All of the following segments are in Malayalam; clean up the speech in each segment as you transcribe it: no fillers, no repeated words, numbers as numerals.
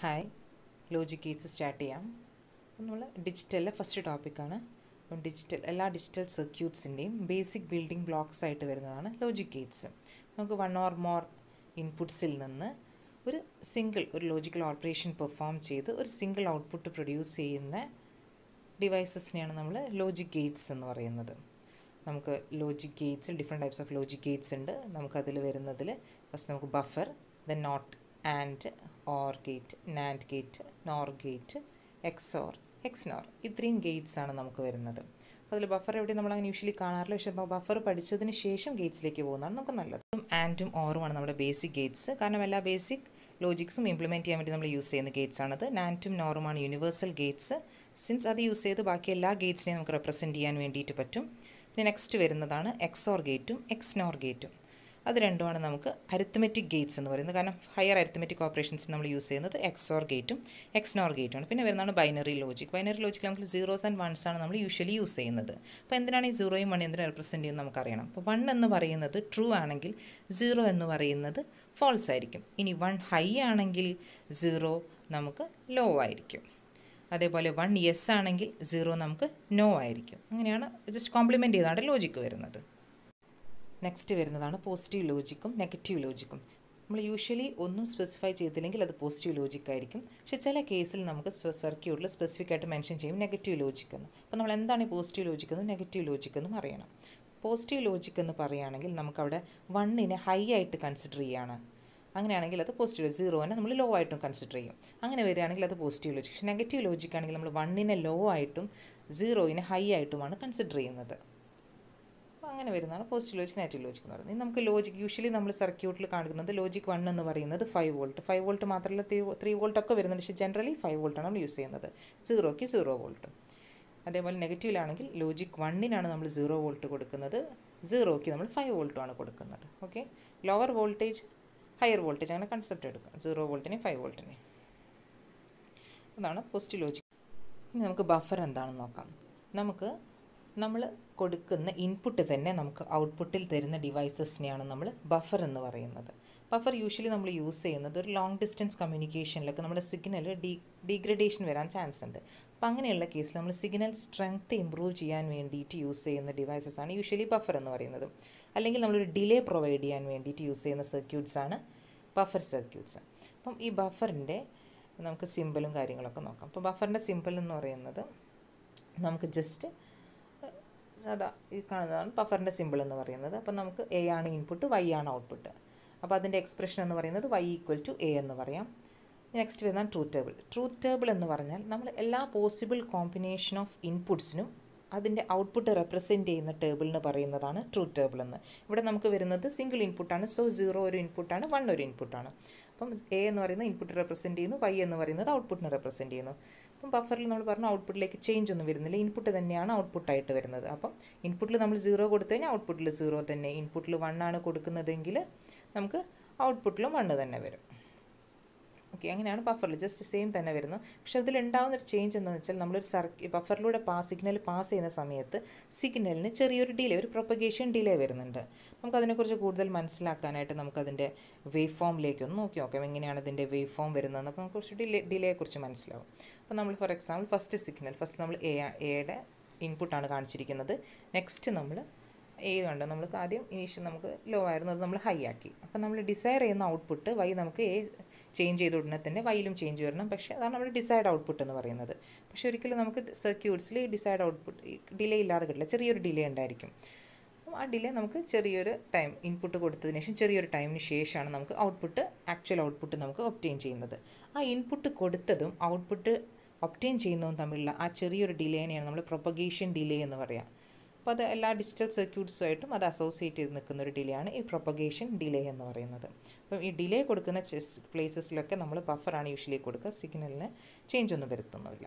ഹായ് ലോജിക് ഗേറ്റ്സ് സ്റ്റാർട്ട് ചെയ്യാം. നമ്മൾ ഡിജിറ്റലിലെ ഫസ്റ്റ് ടോപ്പിക്കാണ്. എല്ലാ ഡിജിറ്റൽ സർക്യൂട്ട്സിൻ്റെയും ബേസിക് ബിൽഡിംഗ് ബ്ലോക്സ് ആയിട്ട് വരുന്നതാണ് ലോജിക് ഗേറ്റ്സ്. നമുക്ക് വൺ ഓർ മോർ ഇൻപുട്സിൽ നിന്ന് ഒരു ലോജിക്കൽ ഓപ്പറേഷൻ പെർഫോം ചെയ്ത് ഒരു സിംഗിൾ ഔട്ട്പുട്ട് പ്രൊഡ്യൂസ് ചെയ്യുന്ന ഡിവൈസസിനെയാണ് നമ്മൾ ലോജിക് ഗേറ്റ്സ് എന്ന് പറയുന്നത്. നമുക്ക് ലോജിക് ഗേറ്റ്സിൽ different types of logic gates ഉണ്ട്. നമുക്കതിൽ വരുന്നതിൽ ഫസ്റ്റ് നമുക്ക് buffer, then not, and, or gate, nand gate, nor gate, XOR, XNOR, ഇത്രയും ഗേറ്റ്സ് ആണ് നമുക്ക് വരുന്നത്. അപ്പോൾ അതിൽ ബഫർ എവിടെ നമ്മളങ്ങനെ യൂഷ്വലി കാണാറില്ല, പക്ഷേ ബഫർ പഠിച്ചതിന് ശേഷം ഗേറ്റ്സിലേക്ക് പോകുന്നതാണ് നമുക്ക് നല്ലത്. ആൻഡും ഓറുമാണ് നമ്മുടെ ബേസിക് ഗേറ്റ്സ്. കാരണം എല്ലാ ബേസിക് ലോജിക്സും ഇംപ്ലിമെൻറ്റ് ചെയ്യാൻ വേണ്ടി നമ്മൾ യൂസ് ചെയ്യുന്ന ഗേറ്റ്സ് ആണത്. നാൻഡും നോറുമാണ് യൂണിവേഴ്സൽ ഗേറ്റ്സ്. സിൻസ് അത് യൂസ് ചെയ്ത് ബാക്കി എല്ലാ ഗേറ്റ്സിനെയും നമുക്ക് റെപ്രസെൻറ്റ് ചെയ്യാൻ വേണ്ടിയിട്ട് പറ്റും. പിന്നെ നെക്സ്റ്റ് വരുന്നതാണ് എക്സോർ ഗേറ്റും എക്സ്നോർ ഗേറ്റും. അത് രണ്ടുമാണ് നമുക്ക് അരിത്മെറ്റിക് ഗേറ്റ്സ് എന്ന് പറയുന്നത്. കാരണം ഹയർ അരിത്മെറ്റിക് ഓപ്പറേഷൻസ് നമ്മൾ യൂസ് ചെയ്യുന്നത് എക്സോർ ഗേറ്റും എക്സ്നോർ ഗേറ്റുമാണ്. പിന്നെ വരുന്നതാണ് ബൈനറി ലോജിക്. ബൈനറി ലോജിക്കിൽ നമുക്ക് സീറോസ് ആൻഡ് വൺസ് ആണ് നമ്മൾ യൂഷ്വലി യൂസ് ചെയ്യുന്നത്. അപ്പോൾ എന്തിനാണ് ഈ സീറോയും വൺ എന്തിനാണ് റെപ്രസെൻറ്റ് ചെയ്യുന്നത് നമുക്കറിയണം. അപ്പോൾ വൺ എന്ന് പറയുന്നത് ട്രൂ ആണെങ്കിൽ സീറോ എന്ന് പറയുന്നത് ഫോൾസ് ആയിരിക്കും. ഇനി വൺ ഹൈ ആണെങ്കിൽ സീറോ നമുക്ക് ലോ ആയിരിക്കും. അതേപോലെ വൺ യെസ് ആണെങ്കിൽ സീറോ നമുക്ക് നോ ആയിരിക്കും. അങ്ങനെയാണ് ജസ്റ്റ് കോംപ്ലിമെൻറ്റ് ചെയ്താണ് ലോജിക്ക് വരുന്നത്. നെക്സ്റ്റ് വരുന്നതാണ് പോസിറ്റീവ് ലോജിക്കും നെഗറ്റീവ് ലോജിക്കും. നമ്മൾ യൂഷ്വലി ഒന്നും സ്പെസിഫൈ ചെയ്തില്ലെങ്കിൽ അത് പോസിറ്റീവ് ലോജിക് ആയിരിക്കും. പക്ഷേ ചില കേസിൽ നമുക്ക് സർക്യൂട്ടിൽ സ്പെസിഫിക് ആയിട്ട് മെൻഷൻ ചെയ്യും നെഗറ്റീവ് ലോജിക് എന്ന്. അപ്പോൾ നമ്മൾ എന്താണ് ഈ പോസിറ്റീവ് ലോജിക് എന്നും നെഗറ്റീവ് ലോജിക് എന്നും അറിയണം. പോസിറ്റീവ് ലോജിക് എന്ന് പറയുകയാണെങ്കിൽ നമുക്കവിടെ വണ്ണിനെ ഹൈ ആയിട്ട് കൺസിഡർ ചെയ്യുകയാണ്. അങ്ങനെയാണെങ്കിൽ അത് പോസിറ്റീവ് ലോജിക്, സീറോനെ നമ്മൾ ലോ ആയിട്ടും കൺസിഡർ ചെയ്യും. അങ്ങനെ വരികയാണെങ്കിൽ അത് പോസിറ്റീവ് ലോജിക്. പക്ഷേ നെഗറ്റീവ് ലോജിക് ആണെങ്കിൽ നമ്മൾ വണ്ണിനെ ലോ ആയിട്ടും സീറോയിനെ ഹൈ ആയിട്ടുമാണ് കൺസിഡർ ചെയ്യുന്നത്. അപ്പോൾ അങ്ങനെ വരുന്നതാണ് പോസിറ്റീവ് ലോജിക് നെഗറ്റീവ് ലോജിക് എന്ന് പറയുന്നത്. നമുക്ക് ലോജിക് യൂഷ്വലി നമ്മൾ സർക്യൂട്ടിൽ കാണിക്കുന്നത് ലോജിക് 1 എന്ന് പറയുന്നത് 5 വോൾട്ട്. 5 വോൾട്ട് മാത്രമല്ല 3 വോൾട്ടൊക്കെ വരുന്നുണ്ട്, പക്ഷേ ജനറലി 5 വോൾട്ടാണ് നമ്മൾ യൂസ് ചെയ്യുന്നത്. സീറോയ്ക്ക് 0 വോൾട്ട്. അതേപോലെ നെഗറ്റീവിലാണെങ്കിൽ ലോജിക് 1-നാണ് നമ്മൾ 0 വോൾട്ട് കൊടുക്കുന്നത്, സീറോയ്ക്ക് നമ്മൾ 5 വോൾട്ടുമാണ് കൊടുക്കുന്നത്. Okay, lower voltage higher voltage അങ്ങനെ കൺസെപ്റ്റ് എടുക്കുക, 0 വോൾട്ടിനെ 5 വോൾട്ടിനെ. അതാണ് പോസിറ്റീവ് ലോജിക്. ഇനി നമുക്ക് ബഫർ എന്താണെന്ന് നോക്കാം. നമ്മൾ കൊടുക്കുന്ന ഇൻപുട്ട് തന്നെ നമുക്ക് ഔട്ട്പുട്ടിൽ തരുന്ന ഡിവൈസസിനെയാണ് നമ്മൾ ബഫർ എന്ന് പറയുന്നത്. ബഫർ യൂഷ്വലി നമ്മൾ യൂസ് ചെയ്യുന്നത് ഒരു ലോങ് ഡിസ്റ്റൻസ് കമ്മ്യൂണിക്കേഷനിലൊക്കെ നമ്മുടെ സിഗ്നൽ ഡീഗ്രഡേഷൻ വരാൻ ചാൻസ് ഉണ്ട്. അപ്പോൾ അങ്ങനെയുള്ള കേസിൽ നമ്മൾ സിഗ്നൽ സ്ട്രെങ്ത് ഇമ്പ്രൂവ് ചെയ്യാൻ വേണ്ടിയിട്ട് യൂസ് ചെയ്യുന്ന ഡിവൈസസാണ് യൂഷ്വലി ബഫർ എന്ന് പറയുന്നത്. അല്ലെങ്കിൽ നമ്മളൊരു ഡിലേ പ്രൊവൈഡ് ചെയ്യാൻ വേണ്ടിയിട്ട് യൂസ് ചെയ്യുന്ന സർക്യൂട്ട്സാണ് ബഫർ സർക്യൂട്ട്സ്. അപ്പം ഈ ബഫറിൻ്റെ നമുക്ക് സിമ്പിളും കാര്യങ്ങളൊക്കെ നോക്കാം. അപ്പോൾ ബഫറിൻ്റെ സിമ്പിൾ എന്ന് പറയുന്നത് നമുക്ക് ജസ്റ്റ് അതാ ഈ കാണുന്നതാണ് ബഫറിൻ്റെ സിമ്പിൾ എന്ന് പറയുന്നത്. അപ്പോൾ നമുക്ക് എ ആണ് ഇൻപുട്ട്, വൈ ആണ് ഔട്ട്പുട്ട്. അപ്പോൾ അതിൻ്റെ എക്സ്പ്രഷൻ എന്ന് പറയുന്നത് y = a എന്ന് പറയാം. നെക്സ്റ്റ് വരുന്നതാണ് ട്രൂത്ത് ടേബിൾ. ട്രൂത്ത് ടേബിൾ എന്ന് പറഞ്ഞാൽ നമ്മൾ എല്ലാ പോസിബിൾ കോമ്പിനേഷൻ ഓഫ് ഇൻപുട്സിനും അതിൻ്റെ ഔട്ട്പുട്ട് റെപ്രസെൻറ്റ് ചെയ്യുന്ന ടേബിളിന് പറയുന്നതാണ് ട്രൂത്ത് ടേബിൾ എന്ന്. ഇവിടെ നമുക്ക് വരുന്നത് സിംഗിൾ ഇൻപുട്ടാണ്. സോ 0 ഒരു ഇൻപുട്ടാണ്, 1 ഒരു ഇൻപുട്ടാണ്. അപ്പം എ എന്ന് പറയുന്നത് ഇൻപുട്ട് റെപ്രസെൻറ്റ് ചെയ്യുന്നു, y എന്ന് പറയുന്നത് ഔട്ട്പുട്ടിനെ റെപ്രസെൻറ്റ് ചെയ്യുന്നു. അപ്പം ബഫറിൽ നമ്മൾ പറഞ്ഞു ഔട്ട്പുട്ടിലേക്ക് ചേഞ്ച് ഒന്നും വരുന്നില്ല, ഇൻപുട്ട് തന്നെയാണ് ഔട്ട്പുട്ടായിട്ട് വരുന്നത്. അപ്പം ഇൻപുട്ടിൽ നമ്മൾ 0 കൊടുത്തു കഴിഞ്ഞാൽ ഔട്ട്പുട്ടിൽ 0 തന്നെ. ഇൻപുട്ടിൽ 1 ആണ് കൊടുക്കുന്നതെങ്കിൽ നമുക്ക് ഔട്ട്പുട്ടിലും 1 തന്നെ വരും. ഓക്കെ, അങ്ങനെയാണ് ബഫറിൽ ജസ്റ്റ് സെയിം തന്നെ വരുന്നത്. പക്ഷേ അതിലുണ്ടാകുന്നൊരു ചേഞ്ച് എന്താണെന്ന് വെച്ചാൽ നമ്മളൊരു ബഫറിലൂടെ സിഗ്നൽ പാസ് ചെയ്യുന്ന സമയത്ത് സിഗ്നലിന് ചെറിയൊരു ഡിലേ, ഒരു പ്രൊപ്പഗേഷൻ ഡിലേ വരുന്നുണ്ട്. നമുക്കതിനെക്കുറിച്ച് കൂടുതൽ മനസ്സിലാക്കാനായിട്ട് നമുക്കതിൻ്റെ വേവ് ഫോമിലേക്ക് ഒന്ന് നോക്കി നോക്കാം, എങ്ങനെയാണ് ഇതിൻ്റെ വേവ് ഫോം വരുന്നതെന്ന്. അപ്പോൾ നമുക്ക് കുറച്ച് ഡിലേയെക്കുറിച്ച് മനസ്സിലാവും. അപ്പോൾ നമ്മൾ ഫോർ എക്സാമ്പിൾ ഫസ്റ്റ് നമ്മൾ എയുടെ ഇൻപുട്ടാണ് കാണിച്ചിരിക്കുന്നത്. നെക്സ്റ്റ് നമ്മൾ എ കണ്ടു, നമുക്ക് ആദ്യം ഇനീഷ്യൽ നമുക്ക് ലോ ആയിരുന്നു, അത് നമ്മൾ ഹൈ ആക്കി. അപ്പോൾ നമ്മൾ ഡിസൈർ ചെയ്യുന്ന ഔട്ട്പുട്ട് വൈ നമുക്ക് എ ചേഞ്ച് ചെയ്ത ഉടനെ തന്നെ വൈയിലും ചേഞ്ച് വരണം. പക്ഷേ അതാണ് നമ്മൾ ഡിസൈഡ് ഔട്ട്പുട്ട് എന്ന് പറയുന്നത്. പക്ഷേ ഒരിക്കലും നമുക്ക് സർക്യൂട്ട്സിൽ ഡിസൈഡ് ഔട്ട്പുട്ട് ഡിലേ ഇല്ലാതെ കിട്ടില്ല, ചെറിയൊരു ഡിലേ ഉണ്ടായിരിക്കും. അപ്പോൾ ആ ഡിലേ നമുക്ക് ചെറിയൊരു ടൈം ഇൻപുട്ട് കൊടുത്തതിന് ശേഷം ചെറിയൊരു ടൈമിന് ശേഷമാണ് നമുക്ക് ആക്ച്വൽ ഔട്ട്പുട്ട് നമുക്ക് ഒബ്റ്റെയിൻ ചെയ്യുന്നത്. ആ ഇൻപുട്ട് കൊടുത്തതും ഔട്ട്പുട്ട് ഒബ്റ്റെയിൻ ചെയ്യുന്നതും തമ്മിലുള്ള ആ ചെറിയൊരു ഡിലേനെയാണ് നമ്മൾ പ്രൊപ്പഗേഷൻ ഡിലേ എന്ന് പറയുക. അപ്പോൾ അത് എല്ലാ ഡിജിറ്റൽ സർക്യൂട്ട്സുമായിട്ടും അത് അസോസിയേറ്റ് ചെയ്ത് നിൽക്കുന്ന ഒരു ഡിലേ ആണ് ഈ പ്രൊപ്പഗേഷൻ ഡിലേ എന്ന് പറയുന്നത്. അപ്പം ഈ ഡിലേ കൊടുക്കുന്ന പ്ലേസസിലൊക്കെ നമ്മൾ ബഫറാണ് യൂഷ്വലി കൊടുക്കുക, സിഗ്നലിന് ചേഞ്ച് ഒന്നും വരുത്തുന്നില്ല.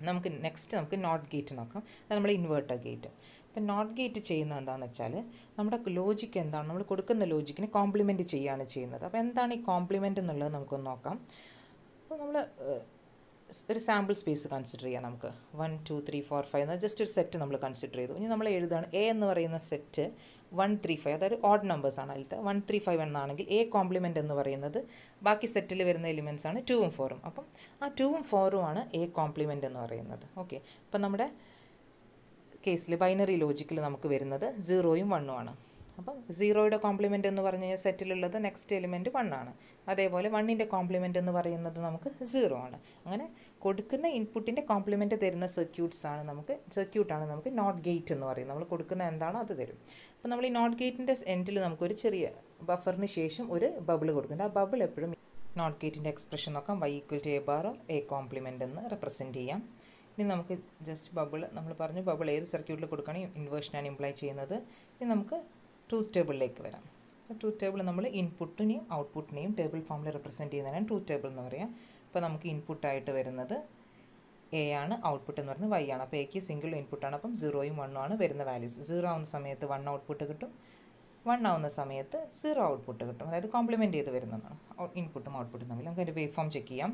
നമുക്ക് നോട്ട് ഗേറ്റ് നോക്കാം. അത് നമ്മൾ ഇൻവേർട്ടർ ഗേറ്റ്. ഇപ്പം നോട്ട് ഗേറ്റ് ചെയ്യുന്നത് എന്താണെന്ന് വെച്ചാൽ നമ്മുടെ ലോജിക്ക് എന്താണ്, നമ്മൾ കൊടുക്കുന്ന ലോജിക്കിനെ കോംപ്ലിമെൻറ്റ് ചെയ്യുകയാണ് ചെയ്യുന്നത്. അപ്പോൾ എന്താണ് ഈ കോംപ്ലിമെൻറ്റ് എന്നുള്ളത് നമുക്കൊന്ന് നോക്കാം. അപ്പോൾ നമ്മൾ ഒരു സാമ്പിൾ സ്പേസ് കൺസിഡർ ചെയ്യാം. നമുക്ക് 1 2 3 4 5 എന്ന ജസ്റ്റ് ഒരു സെറ്റ് നമ്മൾ കൺസിഡർ ചെയ്തു. ഇനി നമ്മൾ എഴുതുകയാണ് എ എന്ന് പറയുന്ന സെറ്റ് 135, അതായത് ഓഡ് നമ്പേഴ്സാണ് അതിലത്തെ 135 എന്നാണെങ്കിൽ എ കോംപ്ലിമെൻ്റ് എന്ന് പറയുന്നത് ബാക്കി സെറ്റിൽ വരുന്ന എലിമെൻറ്റ്സ് ആണ് 2ഉം 4ഉം. അപ്പം ആ 2ഉം 4ഉം ആണ് എ കോംപ്ലിമെൻ്റ് എന്ന് പറയുന്നത്. ഓക്കെ, അപ്പം നമ്മുടെ കേസിൽ ബൈനറി ലോജിക്കിൽ നമുക്ക് വരുന്നത് 0ഉം 1ഉം ആണ്. അപ്പം 0യുടെ കോംപ്ലിമെൻ്റ് എന്ന് പറഞ്ഞു കഴിഞ്ഞാൽ സെറ്റിലുള്ളത് നെക്സ്റ്റ് എലിമെൻറ്റ് 1 ആണ്. അതേപോലെ 1ൻ്റെ കോംപ്ലിമെൻ്റ് എന്ന് പറയുന്നത് നമുക്ക് 0 ആണ്. അങ്ങനെ കൊടുക്കുന്ന ഇൻപുട്ടിൻ്റെ കോംപ്ലിമെൻ്റ് തരുന്ന സർക്യൂട്ടാണ് നമുക്ക് നോട്ട് ഗേറ്റ് എന്ന് പറയുന്നത്. നമ്മൾ കൊടുക്കുന്ന എന്താണോ അത് തരും. അപ്പോൾ നമ്മൾ ഈ നോട്ട് ഗേറ്റിൻ്റെ എൻഡിൽ നമുക്കൊരു ചെറിയ ബഫറിന് ശേഷം ഒരു ബബിൾ കൊടുക്കുന്നുണ്ട്. ആ ബബിൾ എപ്പോഴും നോട്ട് ഗേറ്റിൻ്റെ എക്സ്പ്രഷൻ നോക്കാം. y = a bar A compliment എന്ന് റെപ്രസെൻറ്റ് ചെയ്യാം. ഇനി നമുക്ക് ജസ്റ്റ് ബബിൾ നമ്മൾ പറഞ്ഞു, ബബിൾ ഏത് സർക്യൂട്ടിൽ കൊടുക്കുകയാണെങ്കിൽ ഇൻവേർഷനാണ് ഇംപ്ലൈ ചെയ്യുന്നത്. ഇനി നമുക്ക് ട്രൂത്ത് ടേബിളിലേക്ക് വരാം. ട്രൂത്ത് ടേബിൾ നമ്മൾ ഇൻപുട്ടിനെയും ഔട്ട്പുട്ടിനെയും ടേബിൾ ഫോമിൽ റെപ്രസെൻറ്റ് ചെയ്യുന്നതിനാണ് ട്രൂത്ത് ടേബിൾ എന്ന് പറയാം. അപ്പോൾ നമുക്ക് ഇൻപുട്ടായിട്ട് വരുന്നത് എ ആണ്, ഔട്ട്പുട്ട് എന്ന് പറയുന്നത് y ആണ്. അപ്പോൾ എക്ക് സിംഗിൾ ഇൻപുട്ടാണ്. അപ്പം 0ഉം 1ഉം ആണ് വരുന്ന വാല്യൂസ്. 0 ആവുന്ന സമയത്ത് 1 ഔട്ട്പുട്ട് കിട്ടും, 1 ആവുന്ന സമയത്ത് 0 ഔട്ട്പുട്ട് കിട്ടും. അതായത് കോംപ്ലിമെൻറ്റ് ചെയ്ത് വരുന്നതാണ് ഇൻപുട്ടും ഔട്ട്പുട്ടും തമ്മിൽ. നമുക്ക് അതിൻ്റെ വേവ് ഫോം ചെക്ക് ചെയ്യാം.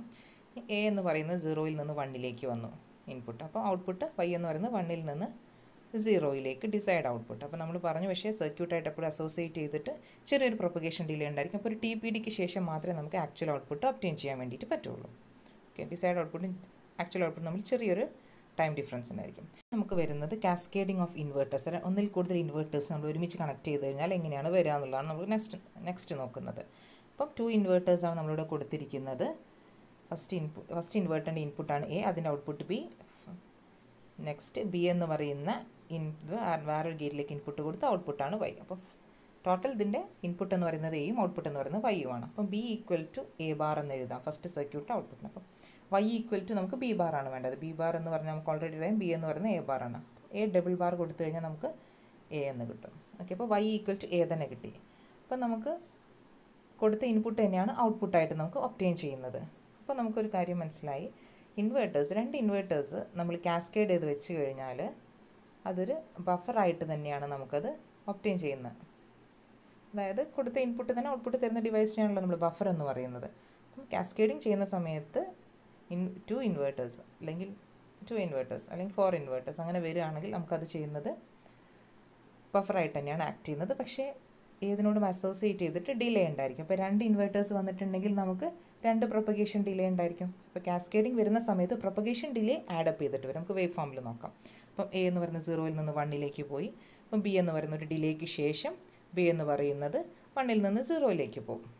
എ എന്ന് പറയുന്നത് 0യിൽ നിന്ന് 1ലേക്ക് വന്നു ഇൻപുട്ട്. അപ്പോൾ ഔട്ട്പുട്ട് y എന്ന് പറയുന്നത് 1ൽ നിന്ന് 0യിലേക്ക് ഡിസൈഡ് ഔട്ട്പുട്ട്. അപ്പോൾ നമ്മൾ പറഞ്ഞു, പക്ഷേ സർക്യൂട്ടായിട്ട് എപ്പോഴും അസോസിയേറ്റ് ചെയ്തിട്ട് ചെറിയൊരു പ്രൊപ്പഗേഷൻ ഡിലേ ഉണ്ടായിരിക്കും. അപ്പോൾ ഒരു TPDക്ക് ശേഷം മാത്രമേ നമുക്ക് ആക്ച്വൽ ഔട്ട്പുട്ട് ഒബ്റ്റെയിൻ ചെയ്യാൻ വേണ്ടിയിട്ട് പറ്റുള്ളൂ. ഓക്കെ, ഡിസൈഡ് ഔട്ട്പുട്ടും ആക്ച്വൽ ഔട്ട്പുട്ട് നമ്മൾ ചെറിയൊരു ടൈം ഡിഫറൻസ് ഉണ്ടായിരിക്കും. നമുക്ക് വരുന്നത് കാസ്കേഡിംഗ് ഓഫ് ഇൻവേർട്ടേഴ്സ്. ഒന്നിൽ കൂടുതൽ ഇൻവേർട്ടേഴ്സ് നമ്മൾ ഒരുമിച്ച് കണക്ട് ചെയ്ത് കഴിഞ്ഞാൽ എങ്ങനെയാണ് വരിക എന്നുള്ളതാണ് നമ്മൾ നെക്സ്റ്റ് നോക്കുന്നത്. അപ്പം 2 ഇൻവേർട്ടേഴ്സാണ് നമ്മളിവിടെ കൊടുത്തിരിക്കുന്നത്. ഫസ്റ്റ് ഇൻവേർട്ടറിൻ്റെ ഇൻപുട്ടാണ് എ, അതിൻ്റെ ഔട്ട്പുട്ട് ബി. നെക്സ്റ്റ് ബി എന്ന് പറയുന്ന വേറൊരു ഗേറ്റിലേക്ക് ഇൻപുട്ട് കൊടുത്ത് ഔട്ട്പുട്ടാണ് y. അപ്പോൾ ടോട്ടൽ ഇതിൻ്റെ ഇൻപുട്ട് എന്ന് പറയുന്നത് എയും ഔട്ട്പുട്ട് എന്ന് പറയുന്നത് y ആണ്. അപ്പം b = a ബാർ എന്ന് എഴുതാം ഫസ്റ്റ് സർക്യൂട്ട് ഔട്ട്പുട്ടിന്. അപ്പം y = നമുക്ക് b ബാർ ആണ് വേണ്ടത്. b ബാർ എന്ന് പറഞ്ഞാൽ നമുക്ക് ഓൾറെഡി അറിയാം b എന്ന് പറയുന്നത് a ബാർ ആണ്. a ഡബിൾ ബാർ കൊടുത്തു കഴിഞ്ഞാൽ നമുക്ക് a എന്ന് കിട്ടും. ഓക്കെ, അപ്പോൾ y = a തന്നെ കിട്ടി. അപ്പം നമുക്ക് കൊടുത്ത ഇൻപുട്ട് തന്നെയാണ് ഔട്ട്പുട്ടായിട്ട് നമുക്ക് ഒബ്റ്റെയിൻ ചെയ്യുന്നത്. അപ്പോൾ നമുക്കൊരു കാര്യം മനസ്സിലായി, രണ്ട് ഇൻവേർട്ടേഴ്സ് നമ്മൾ കാസ്കേഡ് ചെയ്ത് വെച്ച് കഴിഞ്ഞാൽ അതൊരു ബഫറായിട്ട് തന്നെയാണ് നമുക്കത് ഒബ്റ്റെയിൻ ചെയ്യുന്നത്. അതായത് കൊടുത്ത ഇൻപുട്ട് തന്നെ ഔട്ട്പുട്ട് തരുന്ന ഡിവൈസിനാണല്ലോ നമ്മൾ ബഫർ എന്ന് പറയുന്നത്. അപ്പം കാസ്കേഡിങ് ചെയ്യുന്ന സമയത്ത് 2 ഇൻവേർട്ടേഴ്സ് അല്ലെങ്കിൽ 4 ഇൻവേർട്ടേഴ്സ് അങ്ങനെ വരികയാണെങ്കിൽ നമുക്കത് ചെയ്യുന്നത് ബഫറായിട്ട് തന്നെയാണ് ആക്ട് ചെയ്യുന്നത്. പക്ഷേ ഏതിനോടും അസോസിയേറ്റ് ചെയ്തിട്ട് ഡിലേ ഉണ്ടായിരിക്കും. അപ്പോൾ 2 ഇൻവേർട്ടേഴ്സ് വന്നിട്ടുണ്ടെങ്കിൽ നമുക്ക് 2 പ്രൊപ്പഗേഷൻ ഡിലേ ഉണ്ടായിരിക്കും. അപ്പോൾ കാസ്കേഡിങ് വരുന്ന സമയത്ത് പ്രൊപ്പഗേഷൻ ഡിലേ ആഡപ്പ് ചെയ്തിട്ട് വരും. നമുക്ക് വേവ് ഫോമിൽ നോക്കാം. അപ്പം എ എന്ന് പറയുന്നത് 0യിൽ നിന്ന് 1ലേക്ക് പോയി. അപ്പം ബി എന്ന് പറയുന്ന ഒരു ഡിലേക്ക് ശേഷം ബി എന്ന് പറയുന്നത് 1ൽ നിന്ന് 0യിലേക്ക് പോകും.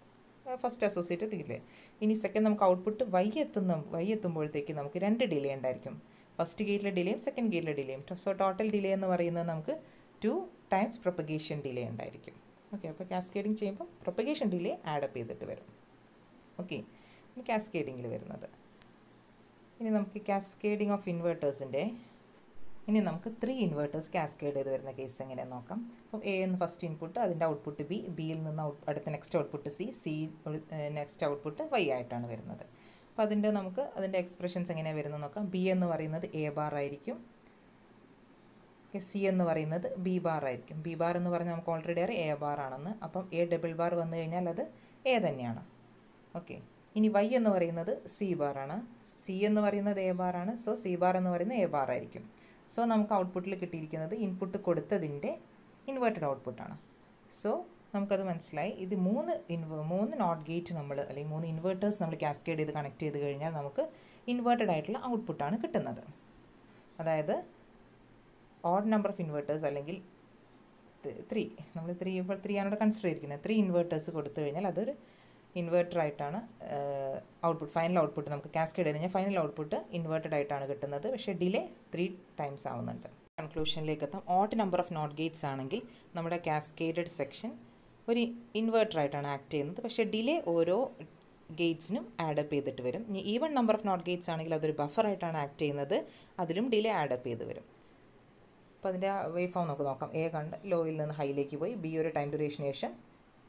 First associated delay. ഇനി സെക്കൻഡ് നമുക്ക് ഔട്ട്പുട്ട് y എത്തുമ്പോഴത്തേക്ക് നമുക്ക് 2 ഡിലേ ഉണ്ടായിരിക്കും. ഫസ്റ്റ് ഗേറ്റിലെ ഡിലേയും സെക്കൻഡ് ഗേറ്റിലെ ഡിലേയും. സോ ടോട്ടൽ ഡിലേ എന്ന് പറയുന്നത് നമുക്ക് 2 ടൈംസ് പ്രൊപ്പഗേഷൻ ഡിലേ ഉണ്ടായിരിക്കും. ഓക്കെ, അപ്പോൾ കാസ്കേഡിങ് ചെയ്യുമ്പോൾ പ്രൊപ്പഗേഷൻ ഡിലേ ആഡപ്പ് ചെയ്തിട്ട് വരും. ഓക്കെ, കാസ്കേഡിങ്ങിൽ വരുന്നത്. ഇനി നമുക്ക് കാസ്കേഡിങ് ഓഫ് ഇൻവേർട്ടേഴ്സിൻ്റെ നമുക്ക് 3 ഇൻവേർട്ടേഴ്സ് കാസ്കേഡ് ചെയ്ത് വരുന്ന കേസ് എങ്ങനെയാണെന്ന് നോക്കാം. അപ്പം എ എന്ന് ഫസ്റ്റ് ഇൻപുട്ട്, അതിൻ്റെ ഔട്ട്പുട്ട് ബി, ബിയിൽ നിന്ന് അടുത്ത next output C next output y ആയിട്ടാണ് വരുന്നത്. അപ്പോൾ അതിൻ്റെ എക്സ്പ്രഷൻസ് എങ്ങനെയാണ് വരുന്നത് നോക്കാം. ബി എന്ന് പറയുന്നത് എ ബാർ ആയിരിക്കും, സി എന്ന് പറയുന്നത് ബി ബാർ ആയിരിക്കും. ബി ബാർ എന്ന് പറഞ്ഞാൽ നമുക്ക് ഓൾറെഡി അറിയാം എ ബാർ ആണെന്ന്. അപ്പം എ ഡബിൾ ബാർ വന്നു കഴിഞ്ഞാൽ അത് എ തന്നെയാണ്. ഓക്കെ, ഇനി y എന്ന് പറയുന്നത് സി ബാർ ആണ്, സി എന്ന് പറയുന്നത് എ ബാർ ആണ്. സോ സി ബാർ എന്ന് പറയുന്നത് എ ബാർ ആയിരിക്കും. സോ നമുക്ക് ഔട്ട്പുട്ടിൽ കിട്ടിയിരിക്കുന്നത് ഇൻപുട്ട് കൊടുത്തതിൻ്റെ ഇൻവേർട്ടഡ് ഔട്ട്പുട്ടാണ്. സോ നമുക്കത് മനസ്സിലായി. ഇത് 3 നോട്ട് ഗേറ്റ് അല്ലെങ്കിൽ 3 ഇൻവേർട്ടേഴ്സ് നമ്മൾ കാസ്കേഡ് ചെയ്ത് കണക്ട് ചെയ്ത് കഴിഞ്ഞാൽ നമുക്ക് ഇൻവേർട്ടഡ് ആയിട്ടുള്ള ഔട്ട്പുട്ടാണ് കിട്ടുന്നത്. അതായത് ഓഡ് നമ്പർ ഓഫ് ഇൻവേർട്ടേഴ്സ് അല്ലെങ്കിൽ 3 നമ്മൾ 3 ആണ് ഇവിടെ കൺസിഡർ ചെയ്തിരിക്കുന്നത്. 3 ഇൻവേർട്ടേഴ്സ് കൊടുത്തു കഴിഞ്ഞാൽ അതൊരു ഇൻവേർട്ടറായിട്ടാണ് ഔട്ട്പുട്ട്, ഫൈനൽ ഔട്ട്പുട്ട് നമുക്ക് കാസ്കേഡ് ചെയ്ത് കഴിഞ്ഞാൽ ഫൈനൽ ഔട്ട്പുട്ട് ഇൻവേർട്ടഡ് ആയിട്ടാണ് കിട്ടുന്നത്. പക്ഷേ ഡിലേ 3 ടൈംസ് ആവുന്നുണ്ട്. കൺക്ലൂഷനിലേക്ക് എത്താം. Odd number of NOT gates ആണെങ്കിൽ നമ്മുടെ കാസ്കേഡഡ് സെക്ഷൻ ഒരു ഇൻവേർട്ടറായിട്ടാണ് ആക്ട് ചെയ്യുന്നത്. പക്ഷേ ഡിലേ ഓരോ ഗേറ്റ്സിനും ആഡപ്പ് ചെയ്തിട്ട് വരും. ഇനി even number of NOT gates ആണെങ്കിൽ അതൊരു ബഫറായിട്ടാണ് ആക്ട് ചെയ്യുന്നത്, അതിലും ഡിലേ ആഡപ്പ് ചെയ്ത് വരും. അപ്പോൾ അതിൻ്റെ വേവ് ഫോം നമുക്ക് നോക്കാം. എ കണ്ട് ലോയിൽ നിന്ന് ഹൈയിലേക്ക് പോയി, ബി ഒരു ടൈം ഡ്യൂറേഷന് ശേഷം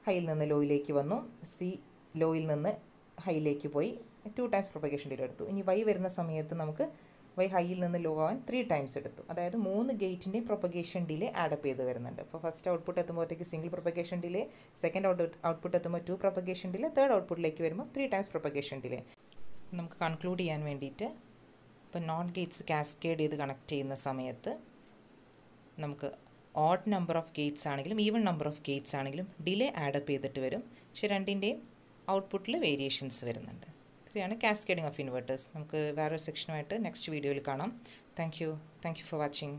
ഹൈയിൽ നിന്ന് ലോയിലേക്ക് വന്നു, സി ലോയിൽ നിന്ന് ഹൈയിലേക്ക് പോയി, 2 ടൈംസ് പ്രൊപ്പഗേഷൻ ഡിലേ എടുത്തു. ഇനി y വരുന്ന സമയത്ത് നമുക്ക് y ഹൈയിൽ നിന്ന് ലോ ആവാൻ 3 ടൈംസ് എടുത്തു. അതായത് 3 ഗേറ്റിൻ്റെയും പ്രൊപ്പഗേഷൻ ഡിലേ ആഡപ്പ് ചെയ്ത് വരുന്നുണ്ട്. അപ്പോൾ ഫസ്റ്റ് ഔട്ട്പുട്ട് എത്തുമ്പോഴത്തേക്ക് single propagation delay, second output എത്തുമ്പോൾ 2 പ്രൊപ്പഗേഷൻ ഡിലേ, തേർഡ് ഔട്ട്പുട്ടിലേക്ക് വരുമ്പോൾ 3 ടൈംസ് പ്രൊപ്പഗേഷൻ ഡിലേ. നമുക്ക് കൺക്ലൂഡ് ചെയ്യാൻ വേണ്ടിയിട്ട് ഇപ്പോൾ നോട്ട് ഗേറ്റ്സ് കാസ്കേഡ് ചെയ്ത് കണക്ട് ചെയ്യുന്ന സമയത്ത് നമുക്ക് ഓഡ് നമ്പർ ഓഫ് ഗേറ്റ്സ് ആണെങ്കിലും ഈവൺ നമ്പർ ഓഫ് ഗേറ്റ്സ് ആണെങ്കിലും ഡിലേ ആഡപ്പ് ചെയ്തിട്ട് വരും. പക്ഷെ രണ്ടിൻ്റെയും ഔട്ട്പുട്ടിൽ വേരിയേഷൻസ് വരുന്നുണ്ട്. ഇത്രയാണ് കാസ്കേഡിംഗ് ഓഫ് ഇൻവെർട്ടേഴ്സ്. നമുക്ക് വേറൊരു സെക്ഷനുമായിട്ട് നെക്സ്റ്റ് വീഡിയോയിൽ കാണാം. Thank you for watching.